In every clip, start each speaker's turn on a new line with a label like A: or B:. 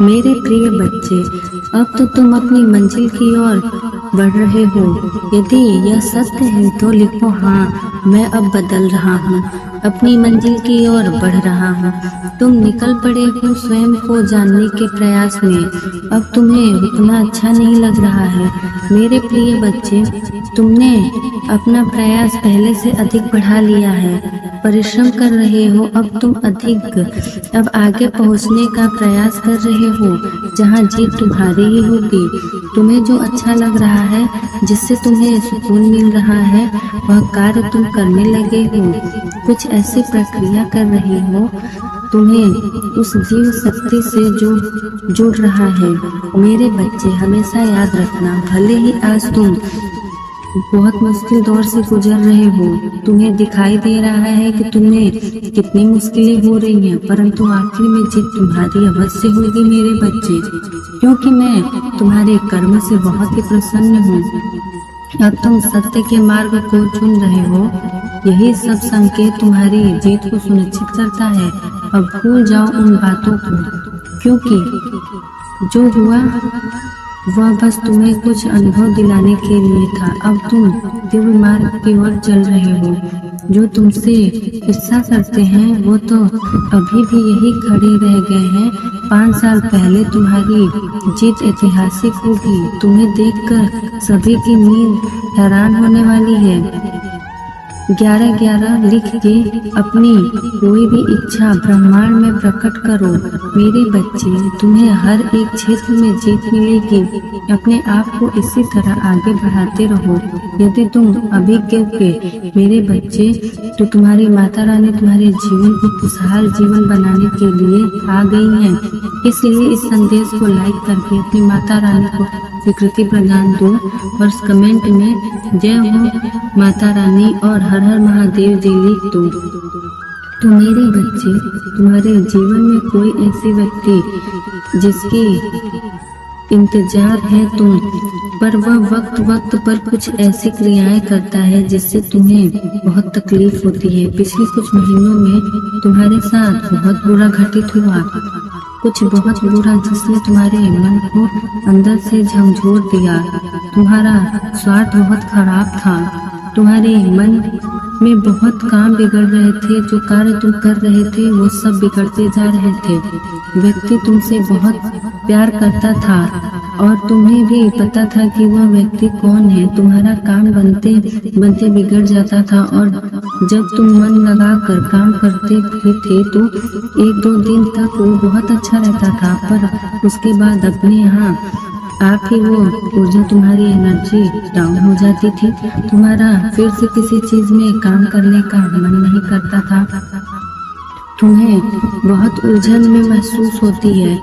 A: मेरे प्रिय बच्चे, अब तो तुम अपनी मंजिल की ओर बढ़ रहे हो। यदि यह सत्य है तो लिखो हाँ, मैं अब बदल रहा हूँ, अपनी मंजिल की ओर बढ़ रहा हूँ। तुम निकल पड़े हो स्वयं को जानने के प्रयास में। अब तुम्हें उतना अच्छा नहीं लग रहा है। मेरे प्रिय बच्चे, तुमने अपना प्रयास पहले से अधिक बढ़ा लिया है, परिश्रम कर रहे हो। अब आगे पहुंचने का प्रयास कर रहे हो, जहां जीत तुम्हारी ही होगी। तुम्हें जो अच्छा लग रहा है, जिससे तुम्हें सुकून मिल रहा है, वह कार्य तुम करने लगे हो। कुछ ऐसी प्रक्रिया कर रहे हो, तुम्हें उस जीव शक्ति से जो जुड़ रहा है। मेरे बच्चे, हमेशा याद रखना, भले ही आज तुम बहुत मुश्किल दौर से गुजर रहे हो, तुम्हें दिखाई दे रहा है कि तुम्हें कितनी मुश्किलें हो रही हैं, परंतु आखिर में जीत तुम्हारी अवश्य होगी मेरे बच्चे, क्योंकि मैं तुम्हारे कर्म से बहुत ही प्रसन्न हूँ। अब तुम सत्य के मार्ग को चुन रहे हो, यही सब संकेत तुम्हारी जीत को सुनिश्चित करता है। अब भूल जाओ उन बातों को, क्योंकि जो हुआ वह बस तुम्हें कुछ अनुभव दिलाने के लिए था। अब तुम दिव्य मार्ग की ओर चल रहे हो। जो तुमसे ईर्ष्या करते हैं वो तो अभी भी यही खड़े रह गए हैं। 5 साल पहले तुम्हारी जीत ऐतिहासिक होगी। तुम्हें देखकर सभी की नींद हैरान होने वाली है। 11-11 लिख के अपनी कोई भी इच्छा ब्रह्मांड में प्रकट करो। मेरे बच्चे, तुम्हें हर एक क्षेत्र में जीत मिलेगी। अपने आप को इसी तरह आगे बढ़ाते रहो। यदि तुम अभिज्ञ के मेरे बच्चे, तो तुम्हारी माता रानी तुम्हारे जीवन को खुशहाल जीवन बनाने के लिए आ गई हैं। इसलिए इस संदेश को लाइक करके अपनी माता रानी को स्वीकृति प्रदान दो और कमेंट में जय हो माता रानी और हर हर महादेव जी लिख दो। तो मेरे बच्चे, तुम्हारे जीवन में कोई ऐसी व्यक्ति जिसकी इंतजार है तुम पर, वह वक्त पर कुछ ऐसी क्रियाएं करता है जिससे तुम्हें बहुत तकलीफ होती है। पिछले कुछ महीनों में तुम्हारे साथ बहुत बुरा घटित हुआ, कुछ बहुत बुरा, जिसने तुम्हारे मन को अंदर से झकझोर दिया। तुम्हारा स्वार्थ बहुत खराब था। तुम्हारे मन में बहुत काम बिगड़ रहे थे। जो कार्य तुम कर रहे थे वो सब बिगड़ते जा रहे थे। व्यक्ति तुमसे बहुत प्यार करता था और तुम्हें भी पता था कि वह व्यक्ति कौन है। तुम्हारा काम बनते बनते बिगड़ जाता था और जब तुम मन लगा कर काम करते भी थे तो 1-2 दिन तक वो बहुत अच्छा रहता था, पर उसके बाद अपने यहाँ आप ही वो ऊर्जा, तुम्हारी एनर्जी डाउन हो जाती थी। तुम्हारा फिर से किसी चीज में काम करने का मन नहीं करता था। तुम्हें बहुत उलझन में महसूस होती है।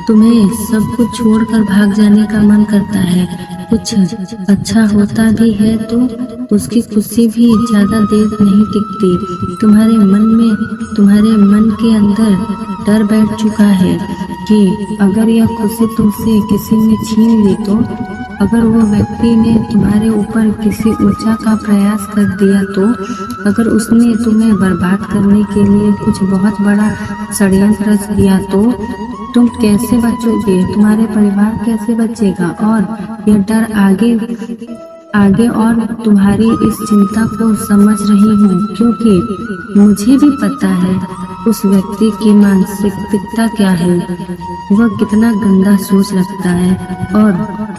A: तुम्हें सब कुछ छोड़कर भाग जाने का मन करता है। कुछ अच्छा होता भी है तो उसकी खुशी भी ज्यादा देर नहीं टिकती। तुम्हारे मन के अंदर डर बैठ चुका है कि अगर यह खुशी तुमसे किसी ने छीन ली तो, अगर वो व्यक्ति ने तुम्हारे ऊपर किसी ऊंचा का प्रयास कर दिया तो, अगर उसने तुम्हें बर्बाद करने के लिए कुछ बहुत बड़ा षड्यंत्र रच दिया तो तुम कैसे बचोगे? तुम्हारे परिवार कैसे बचेगा? और यह डर आगे और तुम्हारी इस चिंता को समझ रही हूँ, क्योंकि मुझे भी पता है उस व्यक्ति की मानसिकता क्या है। वह कितना गंदा सोच रखता है और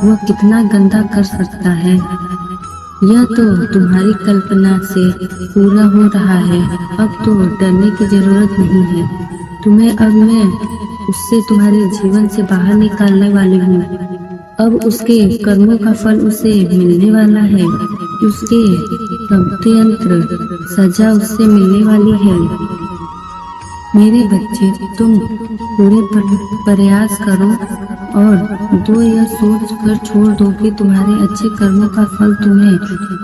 A: वह कितना गंदा कर सकता है। यह तो तुम्हारी कल्पना से पूरा हो रहा है। अब तो डरने की जरूरत नहीं है तुम्हें। अब मैं उससे तुम्हारे जीवन से बाहर निकालने वाली हूँ। अब उसके कर्मों का फल उसे मिलने वाला है। उसके प्रत्यंत्र सजा उससे मिलने वाली है। मेरे बच्चे, तुम पूरे प्रयास करो और दो यह सोच कर छोड़ दो कि तुम्हारे अच्छे कर्मों का फल तुम्हें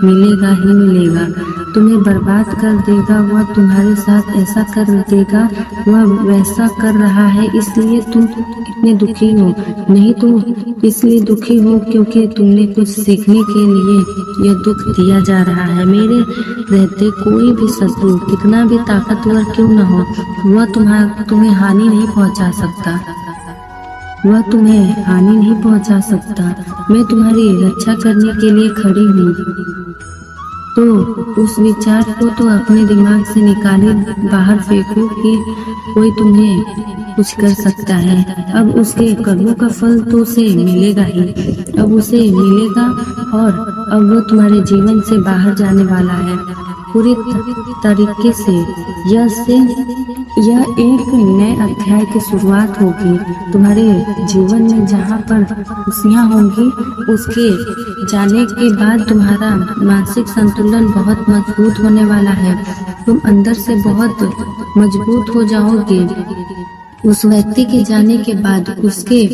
A: मिलेगा ही मिलेगा। तुम्हें बर्बाद कर देगा वह, तुम्हारे साथ ऐसा कर देगा, वह वैसा कर रहा है इसलिए तुम इतने दुखी हो। नहीं तो इसलिए दुखी हो क्योंकि तुमने कुछ सीखने के लिए यह दुख दिया जा रहा है। मेरे रहते कोई भी शत्रु कितना भी ताकतवर क्यों न हो, वह तुम्हें हानि नहीं पहुंचा सकता। वह तुम्हें हानि नहीं पहुंचा सकता। मैं तुम्हारी रक्षा करने के लिए खड़ी हूँ। तो उस विचार को तो अपने दिमाग से निकाले बाहर फेंको कि कोई तुम्हें कुछ कर सकता है। अब उसके कर्मों का फल तो उसे मिलेगा ही, अब उसे मिलेगा और अब वो तुम्हारे जीवन से बाहर जाने वाला है पूरी तरीके से। यह एक नए अध्याय की शुरुआत होगी तुम्हारे जीवन में, जहाँ पर खुशियाँ होंगी। उसके जाने के बाद तुम्हारा मानसिक संतुलन बहुत मजबूत होने वाला है। तुम अंदर से बहुत मजबूत हो जाओगे। उस व्यक्ति के जाने के बाद उसके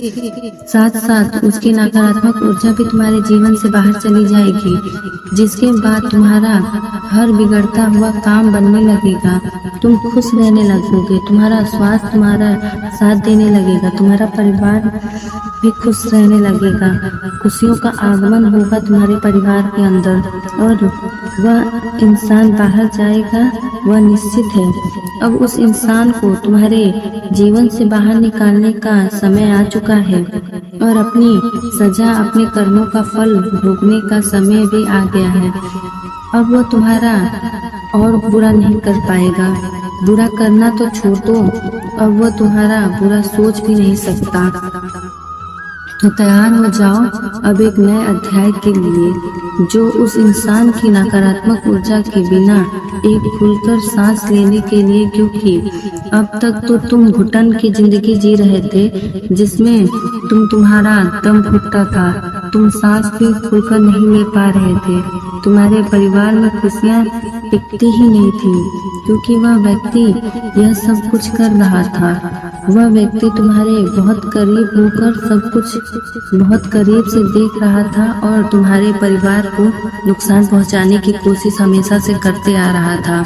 A: साथ साथ उसकी नकारात्मक ऊर्जा भी तुम्हारे जीवन से बाहर चली जाएगी, जिसके बाद तुम्हारा हर बिगड़ता हुआ काम बनने लगेगा। तुम खुश रहने लगोगे, तुम्हारा स्वास्थ्य तुम्हारा साथ देने लगेगा, तुम्हारा परिवार भी खुश रहने लगेगा। खुशियों का आगमन होगा तुम्हारे परिवार के अंदर और वह इंसान बाहर जाएगा, वह निश्चित है। अब उस इंसान को तुम्हारे जीवन से बाहर निकालने का समय आ चुका है और अपनी सजा, अपने कर्मों का फल भोगने का समय भी आ गया है। अब वह तुम्हारा और बुरा नहीं कर पाएगा। बुरा करना तो छोड़ दो, अब वह तुम्हारा बुरा सोच भी नहीं सकता। तो तैयार हो जाओ अब एक नए अध्याय के लिए, जो उस इंसान की नकारात्मक ऊर्जा के बिना एक खुलकर सांस लेने के लिए, क्योंकि अब तक तो तुम घुटन की जिंदगी जी रहे थे, जिसमें तुम्हारा दम घुटता था, तुम सांस भी खुलकर नहीं ले पा रहे थे। तुम्हारे परिवार में खुशियाँ टिकती ही नहीं थी, क्योंकि वह व्यक्ति यह सब कुछ कर रहा था। वह व्यक्ति तुम्हारे बहुत करीब होकर सब कुछ बहुत करीब से देख रहा था और तुम्हारे परिवार को नुकसान पहुंचाने की कोशिश हमेशा से करते आ रहा था।